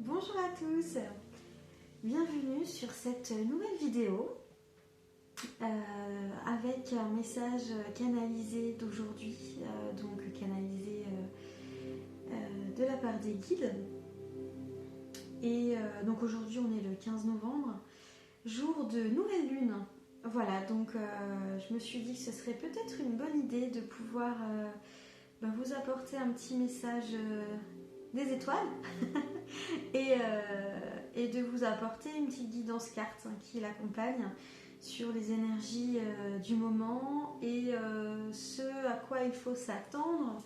Bonjour à tous, bienvenue sur cette nouvelle vidéo avec un message canalisé d'aujourd'hui, donc canalisé de la part des guides. Et donc aujourd'hui on est le 15 novembre, jour de nouvelle lune. Voilà, donc je me suis dit que ce serait peut-être une bonne idée de pouvoir vous apporter un petit message des étoiles et de vous apporter une petite guidance carte qui l'accompagne sur les énergies du moment et ce à quoi il faut s'attendre,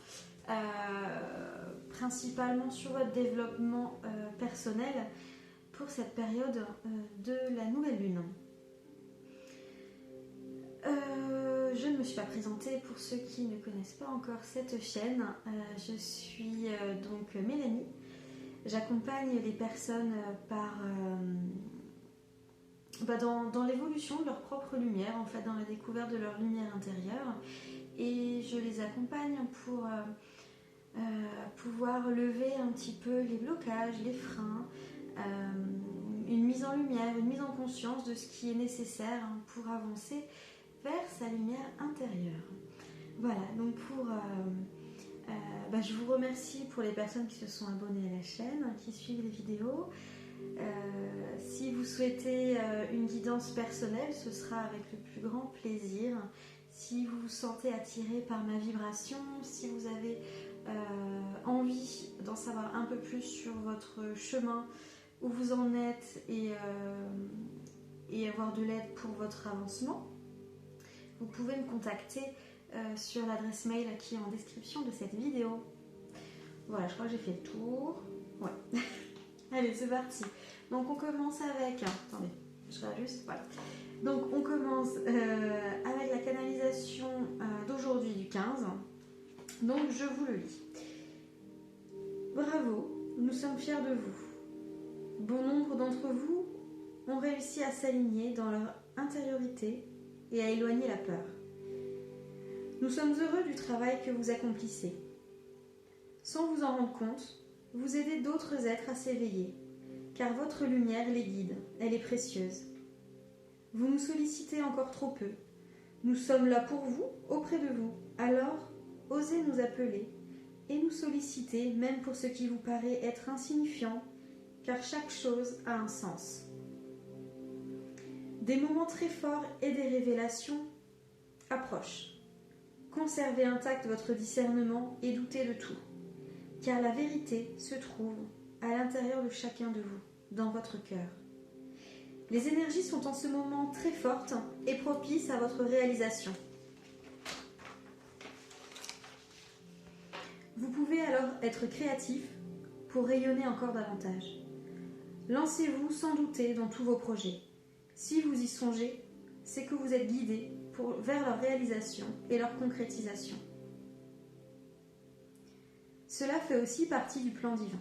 principalement sur votre développement personnel pour cette période de la nouvelle lune. Je ne me suis pas présentée pour ceux qui ne connaissent pas encore cette chaîne. Je suis donc Mélanie. J'accompagne les personnes dans l'évolution de leur propre lumière, en fait, dans la découverte de leur lumière intérieure. Et je les accompagne pour pouvoir lever un petit peu les blocages, les freins, une mise en lumière, une mise en conscience de ce qui est nécessaire pour avancer vers sa lumière intérieure. Voilà, donc je vous remercie pour les personnes qui se sont abonnées à la chaîne, qui suivent les vidéos. Si vous souhaitez une guidance personnelle, ce sera avec le plus grand plaisir. Si vous vous sentez attiré par ma vibration, si vous avez envie d'en savoir un peu plus sur votre chemin, où vous en êtes et avoir de l'aide pour votre avancement, vous pouvez me contacter sur l'adresse mail qui est en description de cette vidéo. Voilà, je crois que j'ai fait le tour. Ouais. Allez, c'est parti. Donc on commence avec... Attendez, je réajuste. Voilà. Donc on commence avec la canalisation d'aujourd'hui du 15. Donc je vous le lis. Bravo, nous sommes fiers de vous. Bon nombre d'entre vous ont réussi à s'aligner dans leur intériorité et à éloigner la peur. Nous sommes heureux du travail que vous accomplissez. Sans vous en rendre compte, vous aidez d'autres êtres à s'éveiller, car votre lumière les guide, elle est précieuse. Vous nous sollicitez encore trop peu. Nous sommes là pour vous, auprès de vous. Alors, osez nous appeler et nous solliciter, même pour ce qui vous paraît être insignifiant, car chaque chose a un sens. Des moments très forts et des révélations approchent. Conservez intact votre discernement et doutez de tout, car la vérité se trouve à l'intérieur de chacun de vous, dans votre cœur. Les énergies sont en ce moment très fortes et propices à votre réalisation. Vous pouvez alors être créatif pour rayonner encore davantage. Lancez-vous sans douter dans tous vos projets. Si vous y songez, c'est que vous êtes guidé vers leur réalisation et leur concrétisation. Cela fait aussi partie du plan divin.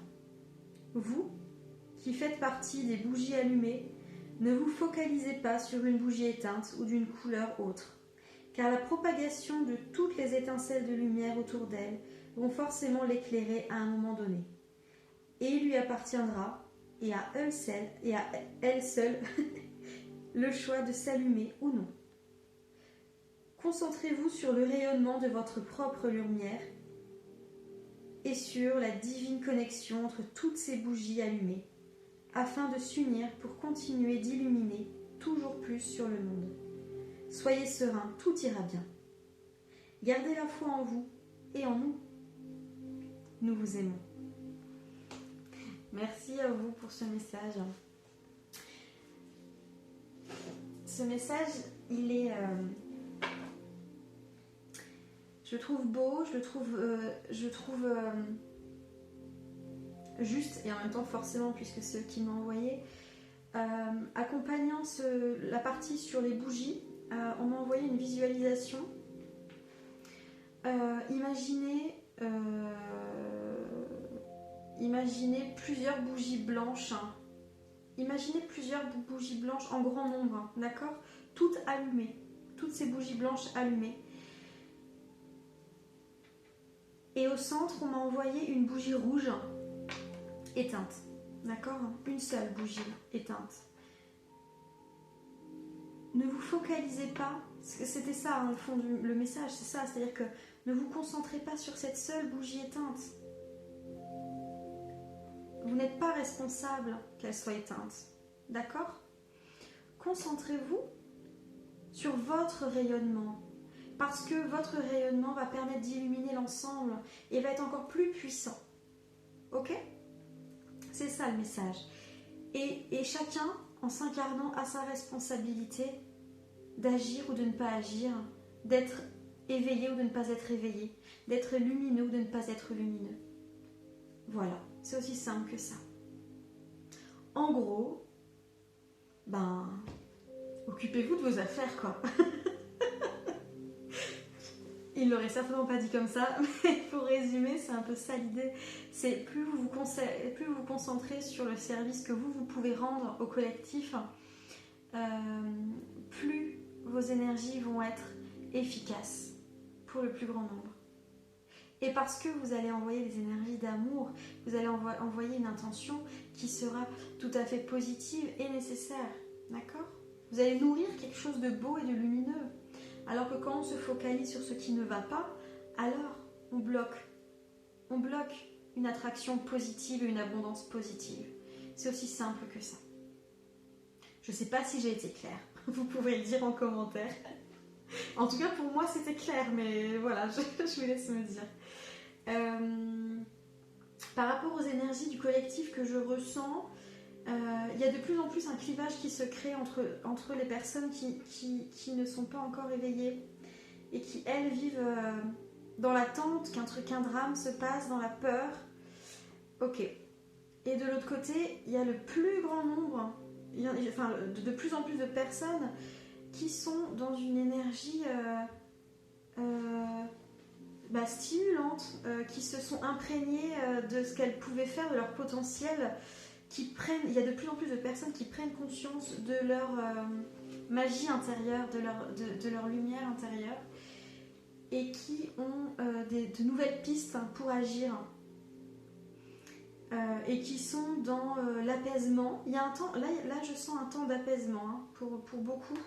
Vous, qui faites partie des bougies allumées, ne vous focalisez pas sur une bougie éteinte ou d'une couleur autre, car la propagation de toutes les étincelles de lumière autour d'elle vont forcément l'éclairer à un moment donné. Et il lui appartiendra, et à elle seule, le choix de s'allumer ou non. Concentrez-vous sur le rayonnement de votre propre lumière et sur la divine connexion entre toutes ces bougies allumées, afin de s'unir pour continuer d'illuminer toujours plus sur le monde. Soyez serein, tout ira bien. Gardez la foi en vous et en nous. Nous vous aimons. Merci à vous pour ce message. Ce message, il est... je le trouve beau, je le trouve juste, et en même temps forcément, puisque c'est eux qui m'ont envoyé. Accompagnant la partie sur les bougies, on m'a envoyé une visualisation. Imaginez plusieurs bougies blanches. Imaginez plusieurs bougies blanches en grand nombre, d'accord ? Toutes allumées, toutes ces bougies blanches allumées. Et au centre, on m'a envoyé une bougie rouge éteinte. d'accord? Une seule bougie éteinte. Ne vous focalisez pas, c'était ça hein, le fond le message, c'est ça, c'est-à-dire que ne vous concentrez pas sur cette seule bougie éteinte. Vous n'êtes pas responsable qu'elle soit éteinte, d'accord? Concentrez-vous sur votre rayonnement, parce que votre rayonnement va permettre d'illuminer l'ensemble et va être encore plus puissant, ok? C'est ça le message. Et chacun, en s'incarnant, a sa responsabilité d'agir ou de ne pas agir, d'être éveillé ou de ne pas être éveillé, d'être lumineux ou de ne pas être lumineux. Voilà, c'est aussi simple que ça. En gros, occupez-vous de vos affaires, quoi. Il l'aurait certainement pas dit comme ça, mais pour résumer, c'est un peu ça l'idée. C'est plus vous vous concentrez sur le service que vous pouvez rendre au collectif, plus vos énergies vont être efficaces pour le plus grand nombre. Et parce que vous allez envoyer des énergies d'amour, vous allez envoyer une intention qui sera tout à fait positive et nécessaire. D'accord ? Vous allez nourrir quelque chose de beau et de lumineux. Alors que quand on se focalise sur ce qui ne va pas, alors on bloque. On bloque une attraction positive et une abondance positive. C'est aussi simple que ça. Je ne sais pas si j'ai été claire. Vous pouvez le dire en commentaire. En tout cas, pour moi, c'était clair, mais voilà, je vous laisse me dire. Par rapport aux énergies du collectif que je ressens, il y a de plus en plus un clivage qui se crée entre les personnes qui ne sont pas encore éveillées et qui, elles, vivent dans l'attente qu'un drame se passe, dans la peur. Ok. Et de l'autre côté, il y a le plus grand nombre, de plus en plus de personnes qui sont dans une énergie stimulante, qui se sont imprégnées de ce qu'elles pouvaient faire, de leur potentiel, il y a de plus en plus de personnes qui prennent conscience de leur magie intérieure, de leur lumière intérieure, et qui ont de nouvelles pistes pour agir, et qui sont dans l'apaisement. Il y a un temps, là je sens un temps d'apaisement hein, pour beaucoup,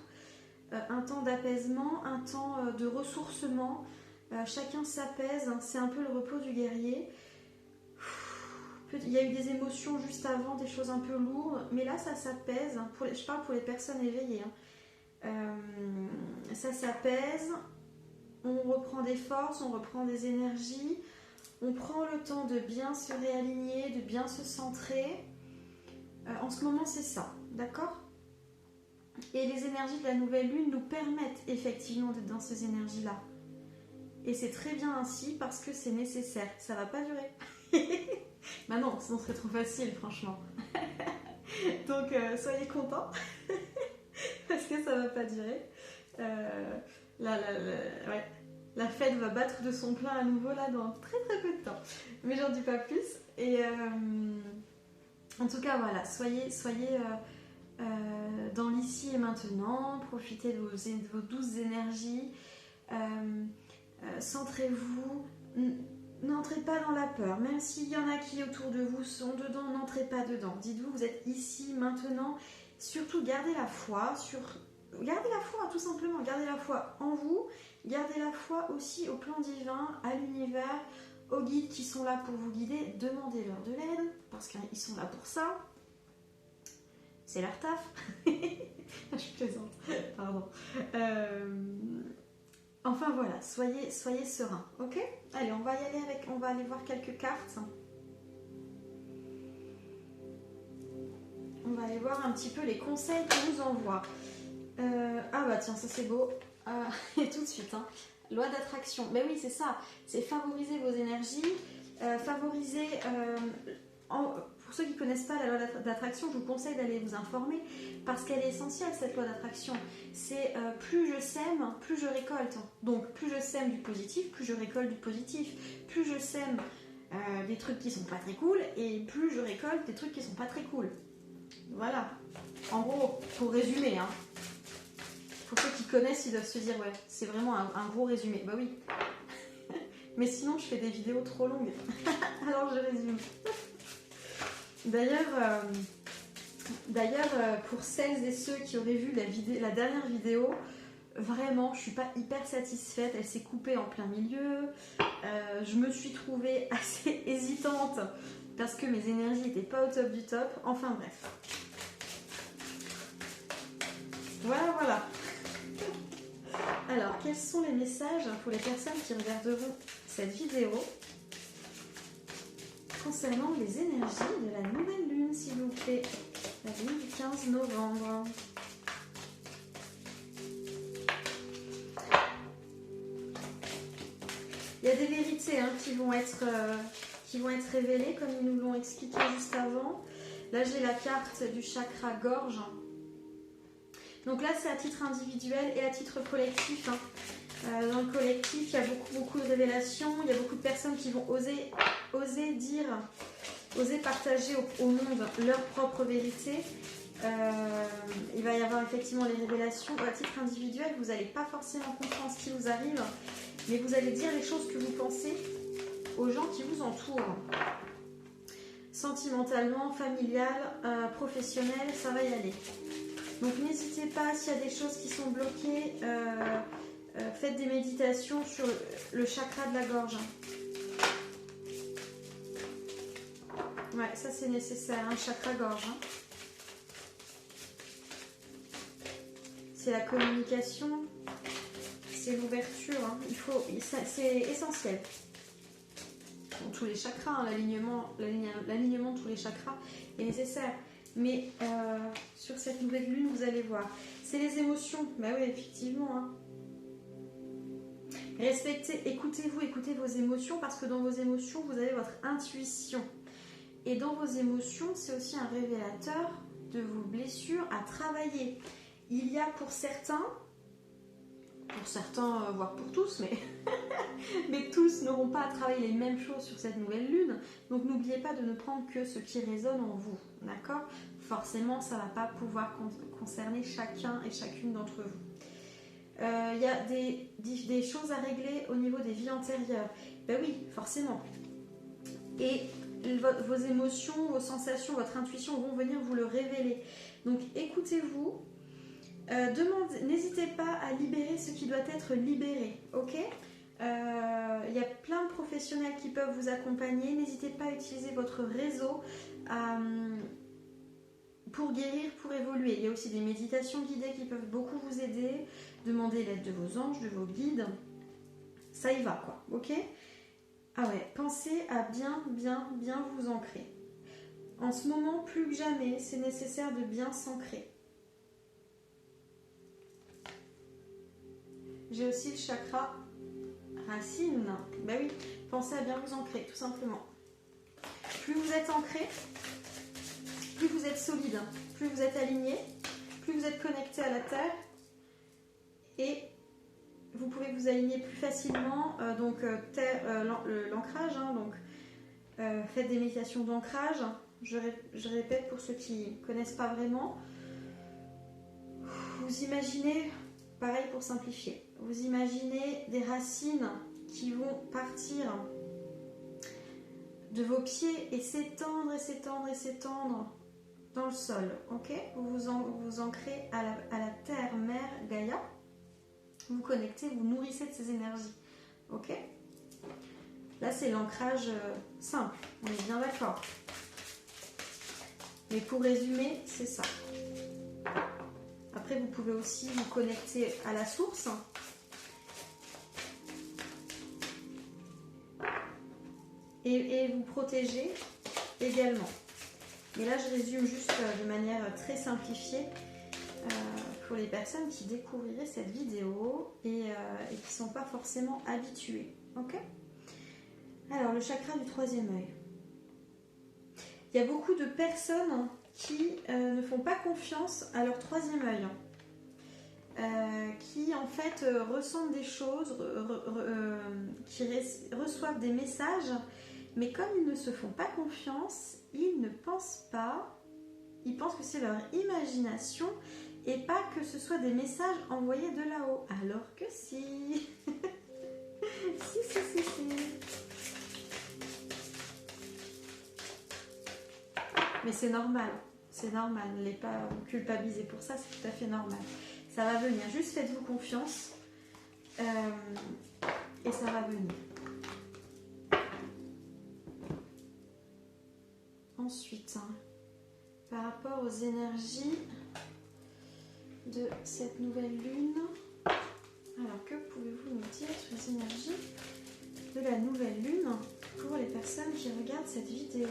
un temps d'apaisement, un temps de ressourcement. Chacun s'apaise, hein, c'est un peu le repos du guerrier. Il y a eu des émotions juste avant, des choses un peu lourdes, mais là ça s'apaise. Je parle pour les personnes éveillées. Ça s'apaise, on reprend des forces, on reprend des énergies, on prend le temps de bien se réaligner, de bien se centrer. En ce moment, c'est ça, d'accord ? Et les énergies de la nouvelle lune nous permettent effectivement d'être dans ces énergies-là. Et c'est très bien ainsi parce que c'est nécessaire. Ça va pas durer. Bah non, sinon ce serait trop facile, franchement. Donc soyez contents parce que ça va pas durer. La fête va battre de son plein à nouveau là dans très très peu de temps. Mais j'en dis pas plus. Et en tout cas voilà, soyez dans l'ici et maintenant. Profitez de vos douces énergies. Centrez-vous. N'entrez pas dans la peur, même s'il y en a qui autour de vous sont dedans, n'entrez pas dedans. Dites-vous, vous êtes ici, maintenant. Surtout, gardez la foi, tout simplement. Gardez la foi en vous, gardez la foi aussi au plan divin, à l'univers, aux guides qui sont là pour vous guider. Demandez-leur de l'aide, parce qu'ils sont là pour ça. C'est leur taf. Je plaisante, pardon. Enfin voilà, soyez sereins, ok ? Allez, on va aller voir quelques cartes. On va aller voir un petit peu les conseils qu'on nous envoie. Ah bah tiens, ça c'est beau. Et tout de suite, hein. Loi d'attraction. Mais oui, c'est ça. C'est favoriser vos énergies, favoriser... Pour ceux qui ne connaissent pas la loi d'attraction, je vous conseille d'aller vous informer parce qu'elle est essentielle, cette loi d'attraction. C'est plus je sème, plus je récolte. Donc plus je sème du positif, plus je récolte du positif. Plus je sème des trucs qui sont pas très cool et plus je récolte des trucs qui sont pas très cool. Voilà. En gros, pour résumer, hein. Pour ceux qui connaissent, ils doivent se dire ouais, c'est vraiment un gros résumé. Bah oui. Mais sinon, je fais des vidéos trop longues. Alors je résume. D'ailleurs, pour celles et ceux qui auraient vu la dernière vidéo, vraiment, je suis pas hyper satisfaite. Elle s'est coupée en plein milieu. Je me suis trouvée assez hésitante parce que mes énergies n'étaient pas au top du top. Enfin bref. Voilà, voilà. Alors, quels sont les messages pour les personnes qui regarderont cette vidéo concernant les énergies de la nouvelle lune, s'il vous plaît? La lune du 15 novembre. Il y a des vérités qui vont être révélées, comme ils nous l'ont expliqué juste avant. Là, j'ai la carte du chakra gorge. Donc là, c'est à titre individuel et à titre collectif. Dans le collectif, il y a beaucoup de révélations. Il y a beaucoup de personnes qui vont oser partager au monde leur propre vérité. Il va y avoir effectivement les révélations. À titre individuel, vous n'allez pas forcément comprendre ce qui vous arrive, mais vous allez dire les choses que vous pensez aux gens qui vous entourent. Sentimentalement, familial, professionnel, ça va y aller. Donc n'hésitez pas, s'il y a des choses qui sont bloquées, faites des méditations sur le chakra de la gorge. Ouais, ça c'est nécessaire, chakra gorge. C'est la communication, c'est l'ouverture. C'est essentiel. Dans tous les chakras, l'alignement de tous les chakras est nécessaire. Mais sur cette nouvelle lune, vous allez voir. C'est les émotions. Bah oui, effectivement. Écoutez vos émotions, parce que dans vos émotions, vous avez votre intuition. Et dans vos émotions, c'est aussi un révélateur de vos blessures à travailler. Il y a pour certains, voire pour tous, mais tous n'auront pas à travailler les mêmes choses sur cette nouvelle lune. Donc n'oubliez pas de ne prendre que ce qui résonne en vous, d'accord? Forcément, ça ne va pas pouvoir concerner chacun et chacune d'entre vous. Il y a des choses à régler au niveau des vies antérieures. Ben oui, forcément. Et vos émotions, vos sensations, votre intuition vont venir vous le révéler. Donc écoutez-vous. N'hésitez pas à libérer ce qui doit être libéré, ok? Il y a plein de professionnels qui peuvent vous accompagner. N'hésitez pas à utiliser votre réseau pour guérir, pour évoluer. Il y a aussi des méditations guidées qui peuvent beaucoup vous aider. Demandez l'aide de vos anges, de vos guides. Ça y va, quoi, ok? Ah ouais, pensez à bien vous ancrer. En ce moment, plus que jamais, c'est nécessaire de bien s'ancrer. J'ai aussi le chakra racine. Ben oui, pensez à bien vous ancrer, tout simplement. Plus vous êtes ancré, plus vous êtes solide, plus vous êtes aligné, plus vous êtes connecté à la terre, et vous pouvez vous aligner plus facilement. L'ancrage, faites des méditations d'ancrage. Je répète pour ceux qui ne connaissent pas vraiment. Vous imaginez, pareil pour simplifier, vous imaginez des racines qui vont partir de vos pieds et s'étendre dans le sol, ok? Vous vous ancrez à la terre, mère, Gaïa. Vous vous connectez, vous nourrissez de ces énergies, ok? Là, c'est l'ancrage simple, on est bien d'accord. Mais pour résumer, c'est ça. Après, vous pouvez aussi vous connecter à la source. Et vous protéger également. Mais là, je résume juste de manière très simplifiée pour les personnes qui découvriraient cette vidéo et qui ne sont pas forcément habituées. Ok ? Alors, le chakra du troisième œil. Il y a beaucoup de personnes qui ne font pas confiance à leur troisième œil. Qui en fait ressentent des choses, qui reçoivent des messages, mais comme ils ne se font pas confiance, ils ne pensent pas, ils pensent que c'est leur imagination et pas que ce soit des messages envoyés de là-haut, alors que si. si. Mais c'est normal. C'est normal. Ne l'est pas culpabiliser pour ça, c'est tout à fait normal. Ça va venir. Juste faites-vous confiance. Et ça va venir. Ensuite, par rapport aux énergies de cette nouvelle lune, alors que pouvez-vous nous dire sur les énergies de la nouvelle lune pour les personnes qui regardent cette vidéo?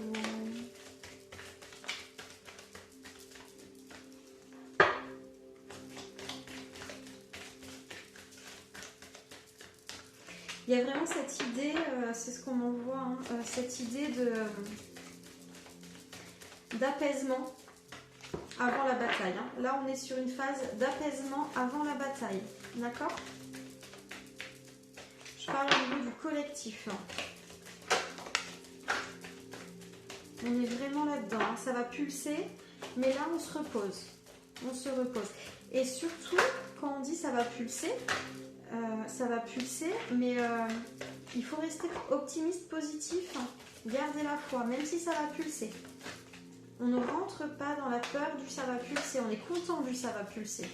Il y a vraiment cette idée, c'est ce qu'on m'envoie, hein, cette idée d'apaisement avant la bataille. Hein. Là, on est sur une phase d'apaisement avant la bataille. D'accord? Je parle au niveau du collectif. Hein. On est vraiment là-dedans. Hein. Ça va pulser, mais là, on se repose. On se repose. Et surtout, quand on dit ça va pulser, mais il faut rester optimiste, positif. Hein. Gardez la foi, même si ça va pulser. On ne rentre pas dans la peur du ça va pulser, on est content du ça va pulser.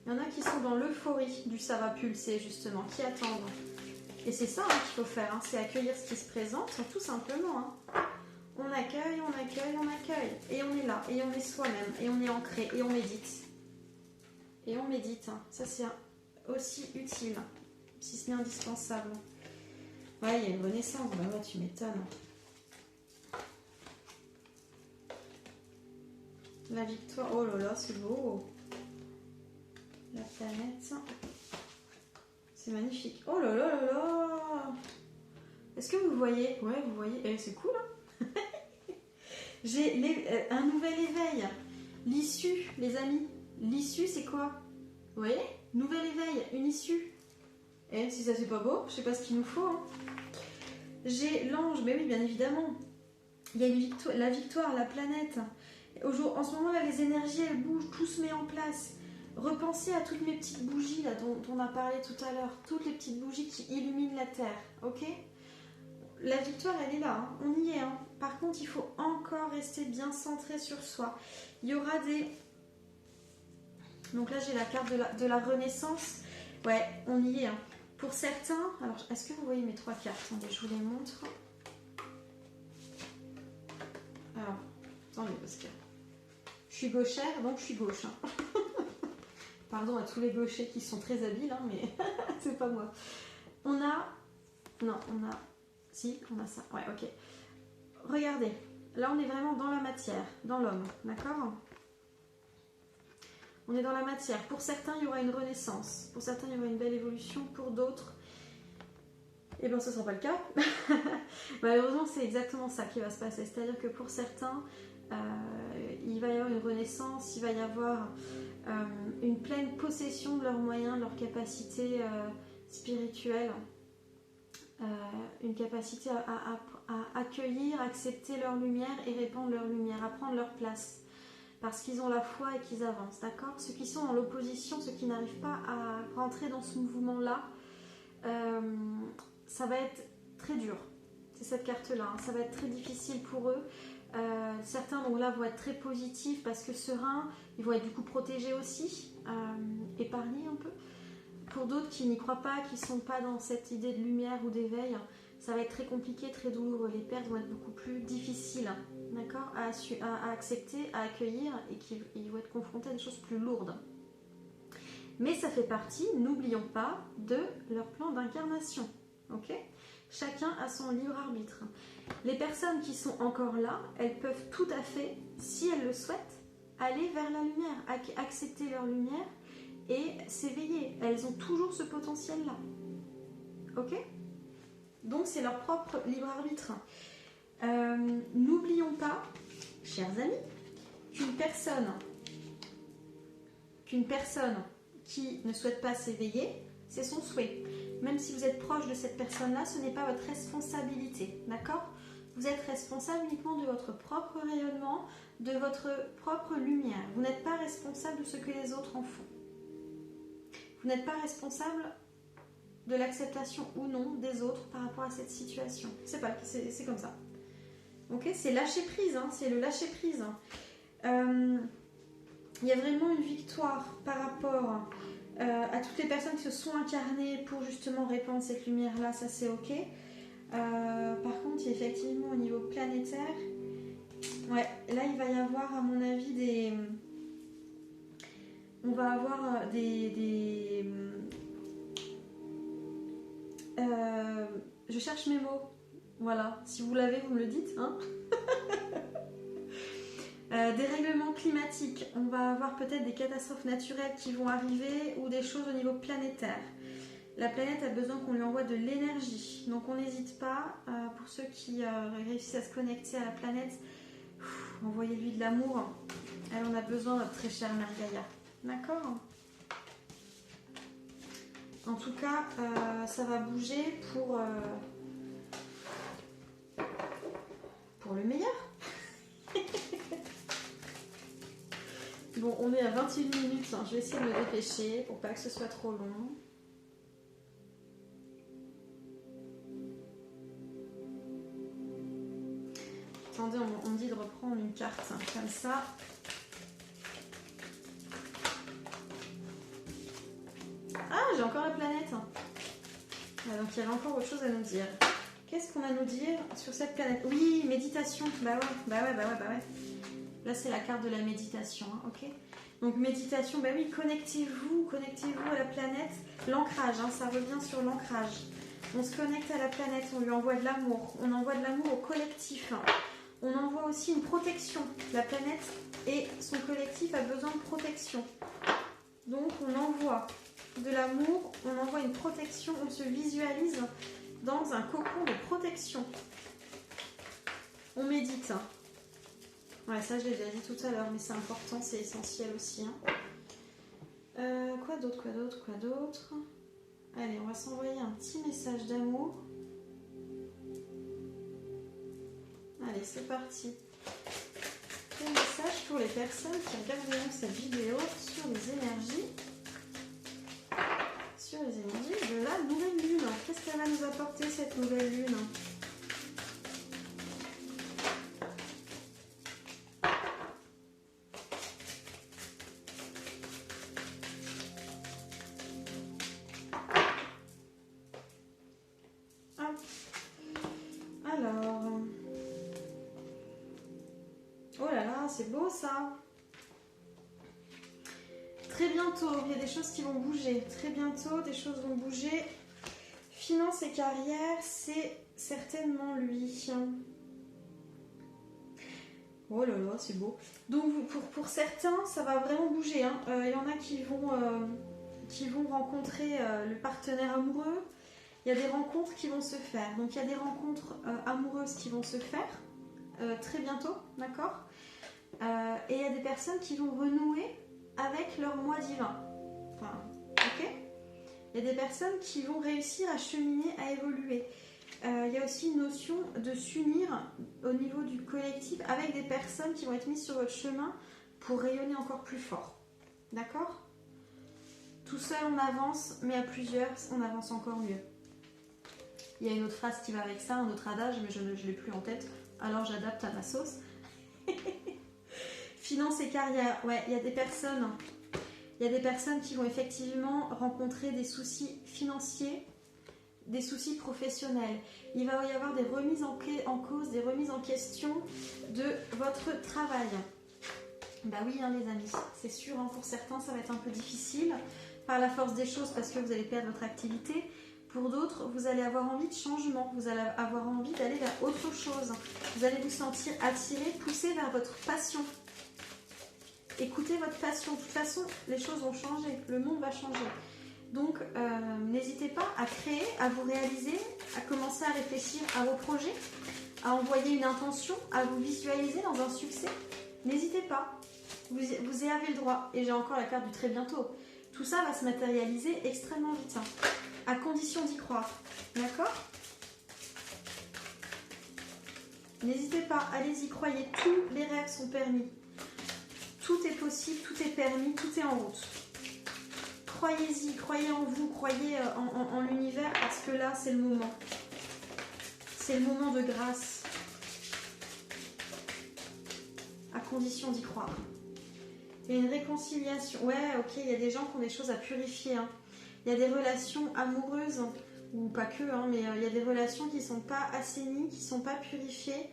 Il y en a qui sont dans l'euphorie du ça va pulser, justement, qui attendent. Et c'est ça hein, qu'il faut faire, hein, c'est accueillir ce qui se présente, tout simplement. Hein. On accueille, on accueille, on accueille. Et on est là, et on est soi-même, et on est ancré, et on médite. Et on médite, hein. Ça c'est aussi utile, si ce n'est indispensable. Ouais, il y a une renaissance, bah ouais, tu m'étonnes. La victoire, oh là là, c'est beau. La planète, c'est magnifique. Oh là là là là. Est-ce que vous voyez? Ouais, vous voyez, eh, c'est cool. Hein. J'ai un nouvel éveil. L'issue, les amis. L'issue, c'est quoi? Vous voyez? Nouvel éveil, une issue. Et si ça c'est pas beau, je sais pas ce qu'il nous faut. Hein. J'ai l'ange, mais oui, bien évidemment. Il y a la victoire, la planète. En ce moment-là, les énergies, elles bougent, tout se met en place. Repensez à toutes mes petites bougies là, dont on a parlé tout à l'heure. Toutes les petites bougies qui illuminent la Terre. Ok? La victoire, elle est là. Hein. On y est. Hein. Par contre, il faut encore rester bien centré sur soi. Il y aura des... Donc là, j'ai la carte de la Renaissance. Ouais, on y est. Hein. Pour certains... Alors, est-ce que vous voyez mes 3 cartes? Attendez, je vous les montre. Alors, attendez, parce que... Je suis gauchère, donc je suis gauche. Hein. Pardon à tous les gauchers qui sont très habiles, hein, mais c'est pas moi. On a... Non, on a... Si, on a ça. Ouais, ok. Regardez. Là, on est vraiment dans la matière, dans l'homme. D'accord? On est dans la matière. Pour certains, il y aura une renaissance. Pour certains, il y aura une belle évolution. Pour d'autres, eh bien, ce ne sera pas le cas. Malheureusement, c'est exactement ça qui va se passer. C'est-à-dire que pour certains, il va y avoir une renaissance, il va y avoir une pleine possession de leurs moyens, de leurs capacités spirituelles, une capacité à accueillir, accepter leur lumière et répandre leur lumière, à prendre leur place. Parce qu'ils ont la foi et qu'ils avancent, d'accord? Ceux qui sont dans l'opposition, ceux qui n'arrivent pas à rentrer dans ce mouvement-là, ça va être très dur. C'est cette carte-là, hein. Ça va être très difficile pour eux. Certains donc là vont être très positifs parce que sereins, ils vont être du coup protégés aussi, épargnés un peu. Pour d'autres qui n'y croient pas, qui ne sont pas dans cette idée de lumière ou d'éveil, ça va être très compliqué, très douloureux. Les pertes vont être beaucoup plus difficiles, d'accord, à accepter, à accueillir, et qu'ils vont être confrontés à des choses plus lourdes. Mais ça fait partie, n'oublions pas, de leur plan d'incarnation. Ok ? Chacun a son libre arbitre. Les personnes qui sont encore là, elles peuvent tout à fait, si elles le souhaitent, aller vers la lumière, accepter leur lumière et s'éveiller. Elles ont toujours ce potentiel-là. Ok ? Donc c'est leur propre libre arbitre. N'oublions pas, chers amis, qu'une personne qui ne souhaite pas s'éveiller, c'est son souhait. Même si vous êtes proche de cette personne-là, ce n'est pas votre responsabilité, d'accord ? Vous êtes responsable uniquement de votre propre rayonnement, de votre propre lumière. Vous n'êtes pas responsable de ce que les autres en font. Vous n'êtes pas responsable de l'acceptation ou non des autres par rapport à cette situation. C'est comme ça. Ok, c'est lâcher prise, hein, c'est le lâcher prise. Il y a vraiment une victoire par rapport à toutes les personnes qui se sont incarnées pour justement répandre cette lumière-là, ça c'est ok. Par contre, effectivement, au niveau planétaire, ouais, là il va y avoir, à mon avis, des. On va avoir des je cherche mes mots. Voilà, si vous l'avez, vous me le dites. Hein. Des règlements climatiques. On va avoir peut-être des catastrophes naturelles qui vont arriver ou des choses au niveau planétaire. La planète a besoin qu'on lui envoie de l'énergie. Donc on n'hésite pas, pour ceux qui réussissent à se connecter à la planète, envoyez-lui de l'amour. Elle en a besoin, notre très chère Mère Gaïa. D'accord ? En tout cas, ça va bouger pour le meilleur. Bon, on est à 21 minutes. Hein. Je vais essayer de me dépêcher pour pas que ce soit trop long. Attendez, on me dit de reprendre une carte hein, comme ça. Ah, j'ai encore la planète. Ah, donc il y avait encore autre chose à nous dire. Qu'est-ce qu'on a à nous dire sur cette planète? Oui, méditation. Bah ouais. Là, c'est la carte de la méditation, hein, ok? Donc, méditation, bah oui, connectez-vous à la planète. L'ancrage, hein, ça revient sur l'ancrage. On se connecte à la planète, on lui envoie de l'amour. On envoie de l'amour au collectif. Hein. On envoie aussi une protection. La planète et son collectif a besoin de protection. Donc, on envoie de l'amour, on envoie une protection, on se visualise dans un cocon de protection. On médite. Hein. Ouais, ça je l'ai déjà dit tout à l'heure, mais c'est important, c'est essentiel aussi. Hein. Quoi d'autre? Allez, on va s'envoyer un petit message d'amour. Allez, c'est parti. Un message pour les personnes qui regarderont cette vidéo sur les énergies. Sur les énergies de la nouvelle lune. Qu'est-ce qu'elle va nous apporter cette nouvelle lune? Alors, oh là là, c'est beau ça. Très bientôt, il y a des choses qui vont bouger. Très bientôt, des choses vont bouger. Finance et carrière, c'est certainement lui. Oh là là, c'est beau. Donc pour certains, ça va vraiment bouger. Hein. Il y en a qui vont rencontrer le partenaire amoureux. Il y a des rencontres qui vont se faire. Donc il y a des rencontres amoureuses qui vont se faire très bientôt, d'accord. Et il y a des personnes qui vont renouer avec leur moi divin. Enfin, ok. Il y a des personnes qui vont réussir à cheminer, à évoluer. Il y a aussi une notion de s'unir au niveau du collectif avec des personnes qui vont être mises sur votre chemin pour rayonner encore plus fort. D'accord? Tout seul on avance, mais à plusieurs on avance encore mieux. Il y a une autre phrase qui va avec ça, un autre adage, mais je ne l'ai plus en tête, alors j'adapte à ma sauce. Finance et carrière, ouais, il y a des personnes qui vont effectivement rencontrer des soucis financiers, des soucis professionnels. Il va y avoir des remises en cause, des remises en question de votre travail. Bah oui, hein, les amis, c'est sûr, hein, pour certains ça va être un peu difficile par la force des choses parce que vous allez perdre votre activité. Pour d'autres, vous allez avoir envie de changement, vous allez avoir envie d'aller vers autre chose. Vous allez vous sentir attiré, poussé vers votre passion. Écoutez votre passion. De toute façon, les choses vont changer, le monde va changer. Donc, n'hésitez pas à créer, à vous réaliser, à commencer à réfléchir à vos projets, à envoyer une intention, à vous visualiser dans un succès. N'hésitez pas, vous y avez le droit. Et j'ai encore la carte du très bientôt. Tout ça va se matérialiser extrêmement vite, hein, à condition d'y croire. D'accord? N'hésitez pas, allez-y, croyez, tous les rêves sont permis. Tout est possible, tout est permis, tout est en route. Croyez-y, croyez en vous, croyez en l'univers parce que là, c'est le moment. C'est le moment de grâce. condition d'y croire. Il y a une réconciliation. Ouais, ok, il y a des gens qui ont des choses à purifier. Hein. Il y a des relations amoureuses, ou pas que, hein, mais il y a des relations qui ne sont pas assainies, qui ne sont pas purifiées,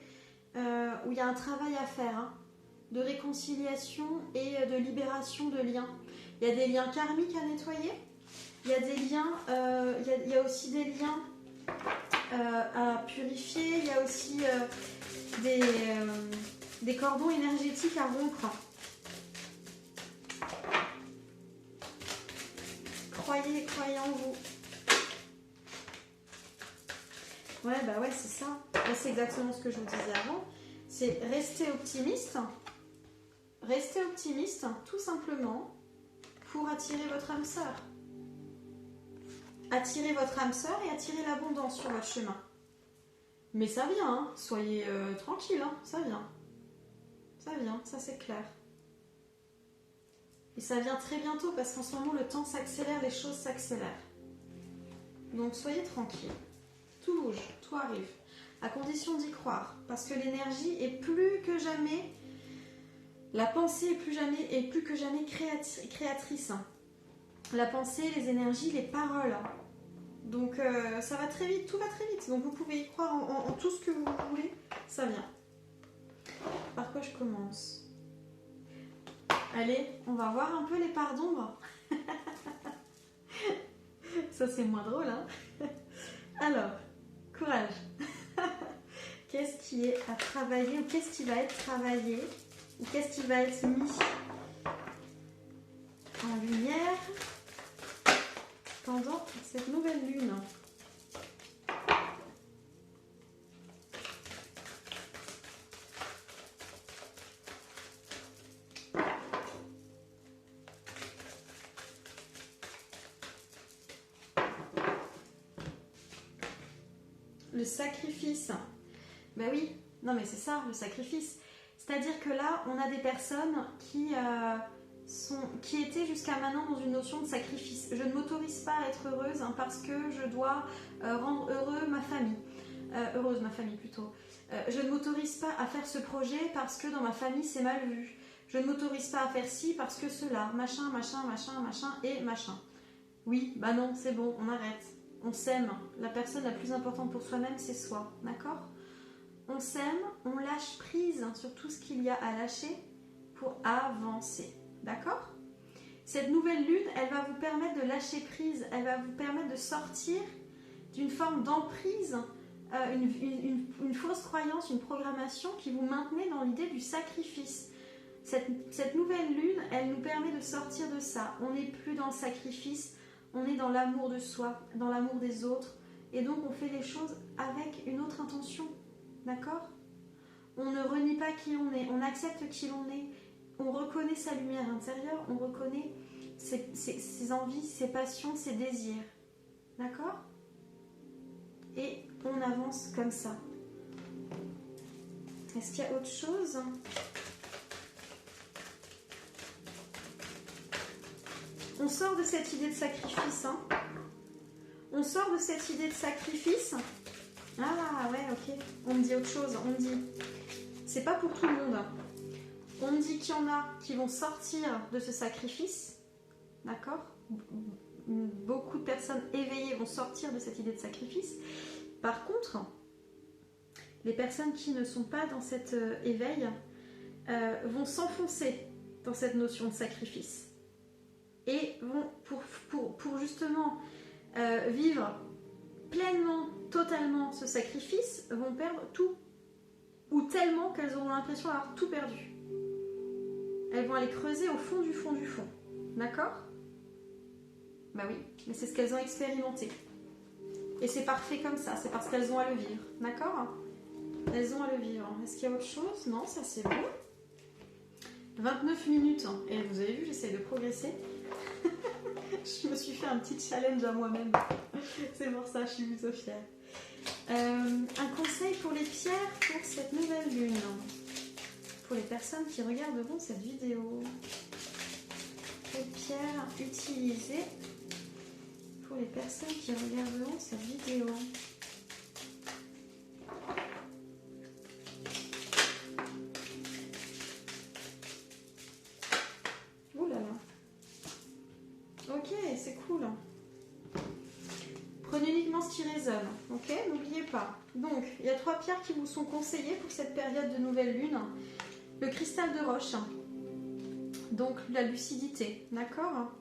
où il y a un travail à faire, hein, de réconciliation et de libération de liens. Il y a des liens karmiques à nettoyer. Il y a des liens, il y a aussi des liens à purifier. Il y a aussi des cordons énergétiques à rompre. Croyez en vous. Ouais, bah ouais, c'est ça. C'est exactement ce que je vous disais avant. C'est rester optimiste. Restez optimiste, tout simplement, pour attirer votre âme sœur. Attirez votre âme sœur et attirez l'abondance sur votre chemin. Mais ça vient, hein. Soyez tranquille, hein. Ça vient. Ça vient, ça c'est clair. Et ça vient très bientôt parce qu'en ce moment le temps s'accélère, les choses s'accélèrent. Donc soyez tranquille. Tout bouge, tout arrive. À condition d'y croire. Parce que l'énergie est plus que jamais, la pensée est plus que jamais créatrice. La pensée, les énergies, les paroles. Donc ça va très vite, tout va très vite. Donc vous pouvez y croire en tout ce que vous voulez, ça vient. Par quoi je commence ? Allez, on va voir un peu les parts d'ombre. Ça c'est moins drôle, hein. Alors, courage. Qu'est-ce qui est à travailler ou qu'est-ce qui va être travaillé ou qu'est-ce qui va être mis en lumière pendant cette nouvelle lune ? Le sacrifice. Ben oui, non mais c'est ça, le sacrifice. C'est-à-dire que là, on a des personnes qui étaient jusqu'à maintenant dans une notion de sacrifice. Je ne m'autorise pas à être heureuse hein, parce que je dois rendre heureuse ma famille plutôt. Je ne m'autorise pas à faire ce projet parce que dans ma famille c'est mal vu. Je ne m'autorise pas à faire ci parce que cela, machin, machin, machin, machin et machin. Oui, bah non, c'est bon, on arrête. On s'aime. La personne la plus importante pour soi-même, c'est soi. D'accord ? On s'aime, on lâche prise sur tout ce qu'il y a à lâcher pour avancer. D'accord ? Cette nouvelle lune, elle va vous permettre de lâcher prise. Elle va vous permettre de sortir d'une forme d'emprise, une fausse croyance, une programmation qui vous maintenait dans l'idée du sacrifice. Cette nouvelle lune, elle nous permet de sortir de ça. On n'est plus dans le sacrifice. On est dans l'amour de soi, dans l'amour des autres. Et donc, on fait les choses avec une autre intention. D'accord ? On ne renie pas qui on est. On accepte qui l'on est. On reconnaît sa lumière intérieure. On reconnaît ses envies, ses passions, ses désirs. D'accord ? Et on avance comme ça. Est-ce qu'il y a autre chose ? On sort de cette idée de sacrifice. Hein. On sort de cette idée de sacrifice. Ah ouais, ok. On me dit autre chose. On me dit, c'est pas pour tout le monde. On me dit qu'il y en a qui vont sortir de ce sacrifice. D'accord ? Beaucoup de personnes éveillées vont sortir de cette idée de sacrifice. Par contre, les personnes qui ne sont pas dans cet éveil vont s'enfoncer dans cette notion de sacrifice. Et vont, pour justement vivre pleinement, totalement ce sacrifice, vont perdre tout. Ou tellement qu'elles auront l'impression d'avoir tout perdu. Elles vont aller creuser au fond du fond du fond. D'accord ? Bah oui, mais c'est ce qu'elles ont expérimenté. Et c'est parfait comme ça, c'est parce qu'elles ont à le vivre. D'accord ? Elles ont à le vivre. Est-ce qu'il y a autre chose ? Non, ça c'est bon. 29 minutes. Et vous avez vu, j'essaie de progresser. Je me suis fait un petit challenge à moi-même. C'est pour ça, je suis plutôt fière. Un conseil pour les pierres pour cette nouvelle lune. Pour les personnes qui regarderont cette vidéo. Les pierres utilisées pour les personnes qui regarderont cette vidéo. cool. Prenez uniquement ce qui résonne, ok? N'oubliez pas. Donc, il y a 3 pierres qui vous sont conseillées pour cette période de nouvelle lune. Le cristal de roche, donc la lucidité, d'accord?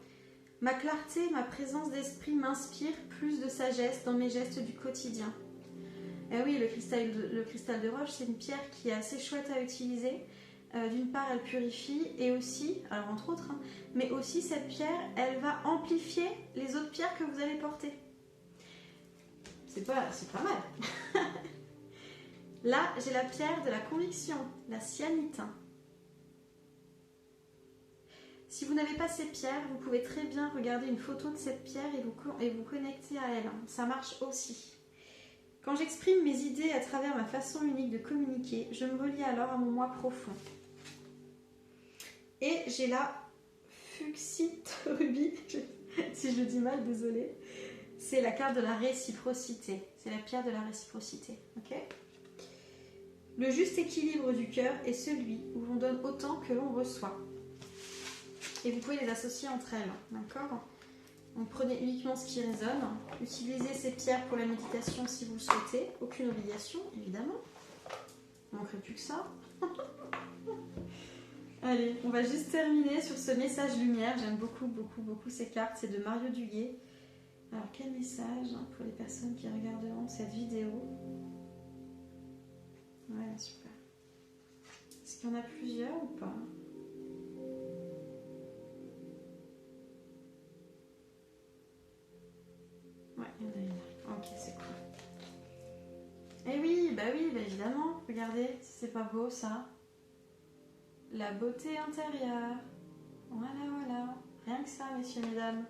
Ma clarté, ma présence d'esprit m'inspire plus de sagesse dans mes gestes du quotidien. Et oui, le cristal de roche, c'est une pierre qui est assez chouette à utiliser. D'une part, elle purifie et aussi, alors entre autres, hein, mais aussi cette pierre, elle va amplifier les autres pierres que vous allez porter. C'est pas mal. Là, j'ai la pierre de la conviction, la cyanite. Si vous n'avez pas ces pierres, vous pouvez très bien regarder une photo de cette pierre et vous connecter à elle. Ça marche aussi. Quand j'exprime mes idées à travers ma façon unique de communiquer, je me relie alors à mon moi profond. Et j'ai la fuchsite rubis, si je le dis mal, désolée. C'est la carte de la réciprocité. C'est la pierre de la réciprocité. Ok ? Le juste équilibre du cœur est celui où l'on donne autant que l'on reçoit. Et vous pouvez les associer entre elles. D'accord ? Donc prenez uniquement ce qui résonne. Utilisez ces pierres pour la méditation si vous le souhaitez. Aucune obligation, évidemment. Il ne manquerait plus que ça. Allez, on va juste terminer sur ce message lumière. J'aime beaucoup ces cartes. C'est de Mario Duguay. Alors, quel message pour les personnes qui regarderont cette vidéo? Ouais, super. Est-ce qu'il y en a plusieurs ou pas? Ouais, il y en a une. Ok, c'est cool. Eh oui, bah évidemment. Regardez, si c'est pas beau ça. La beauté intérieure. Voilà. Rien que ça, messieurs, mesdames.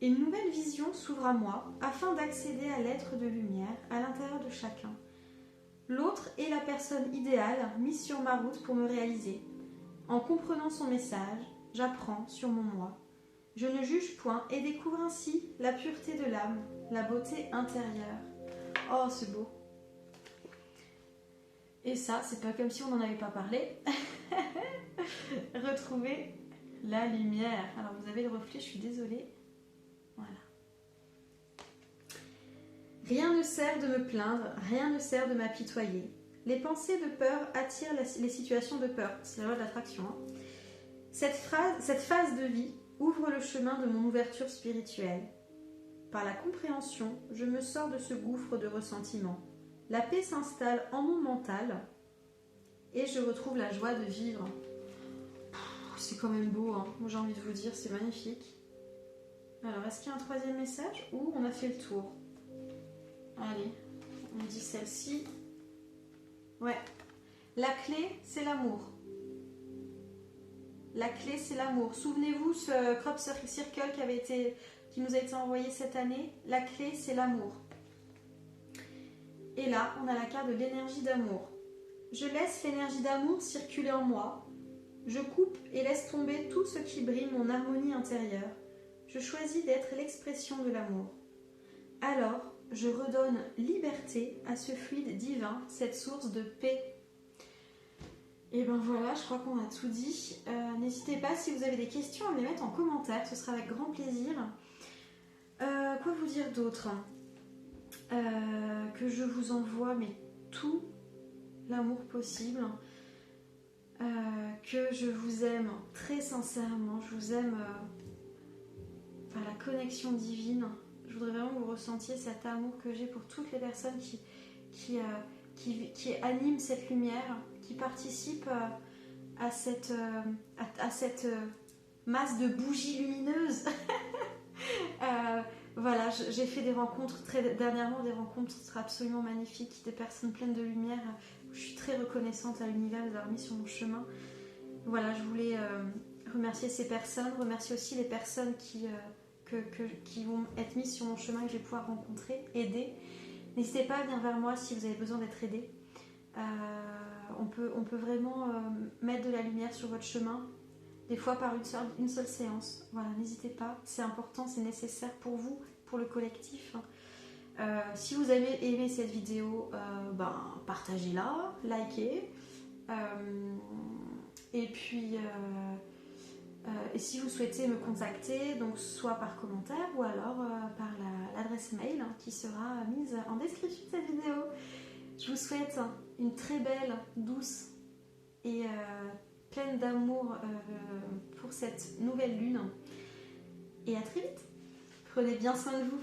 Et une nouvelle vision s'ouvre à moi afin d'accéder à l'être de lumière à l'intérieur de chacun. L'autre est la personne idéale mise sur ma route pour me réaliser. En comprenant son message, j'apprends sur mon moi. Je ne juge point et découvre ainsi la pureté de l'âme, la beauté intérieure. Oh, c'est beau. Et ça, c'est pas comme si on n'en avait pas parlé. Retrouver la lumière. Alors, vous avez le reflet, je suis désolée. Voilà. Rien ne sert de me plaindre, rien ne sert de m'apitoyer. Les pensées de peur attirent les situations de peur. C'est la loi de l'attraction. Hein. Cette phase de vie ouvre le chemin de mon ouverture spirituelle. Par la compréhension, je me sors de ce gouffre de ressentiment. La paix s'installe en mon mental et je retrouve la joie de vivre. C'est quand même beau, hein. Moi, j'ai envie de vous dire, c'est magnifique. Alors, est-ce qu'il y a un troisième message ou on a fait le tour? Allez, on dit celle-ci. Ouais. La clé, c'est l'amour. La clé, c'est l'amour. Souvenez-vous, ce crop circle qui nous a été envoyé cette année. La clé, c'est l'amour. Et là, on a la carte de l'énergie d'amour. Je laisse l'énergie d'amour circuler en moi. Je coupe et laisse tomber tout ce qui brille mon harmonie intérieure. Je choisis d'être l'expression de l'amour. Alors, je redonne liberté à ce fluide divin, cette source de paix. Et ben voilà, je crois qu'on a tout dit. N'hésitez pas, si vous avez des questions, à me les mettre en commentaire, ce sera avec grand plaisir. Quoi vous dire d'autre? Que je vous envoie mais tout l'amour possible. Que je vous aime très sincèrement. Je vous aime par la connexion divine. Je voudrais vraiment que vous ressentiez cet amour que j'ai pour toutes les personnes qui animent cette lumière, qui participent à cette masse de bougies lumineuses. Voilà, j'ai fait des rencontres dernièrement, des rencontres absolument magnifiques, des personnes pleines de lumière. Je suis très reconnaissante à l'univers de les avoir mis sur mon chemin. Voilà, je voulais remercier ces personnes, remercier aussi les personnes qui vont être mises sur mon chemin, que je vais pouvoir rencontrer, aider. N'hésitez pas à venir vers moi si vous avez besoin d'être aidé. On peut vraiment mettre de la lumière sur votre chemin, des fois par une seule séance. Voilà, n'hésitez pas, c'est important, c'est nécessaire pour vous, pour le collectif. Si vous avez aimé cette vidéo, partagez-la, likez. Et puis, Et si vous souhaitez me contacter, donc soit par commentaire ou alors par l'adresse mail qui sera mise en description de cette vidéo. Je vous souhaite une très belle, douce et pleine d'amour pour cette nouvelle lune. Et à très vite. Prenez bien soin de vous.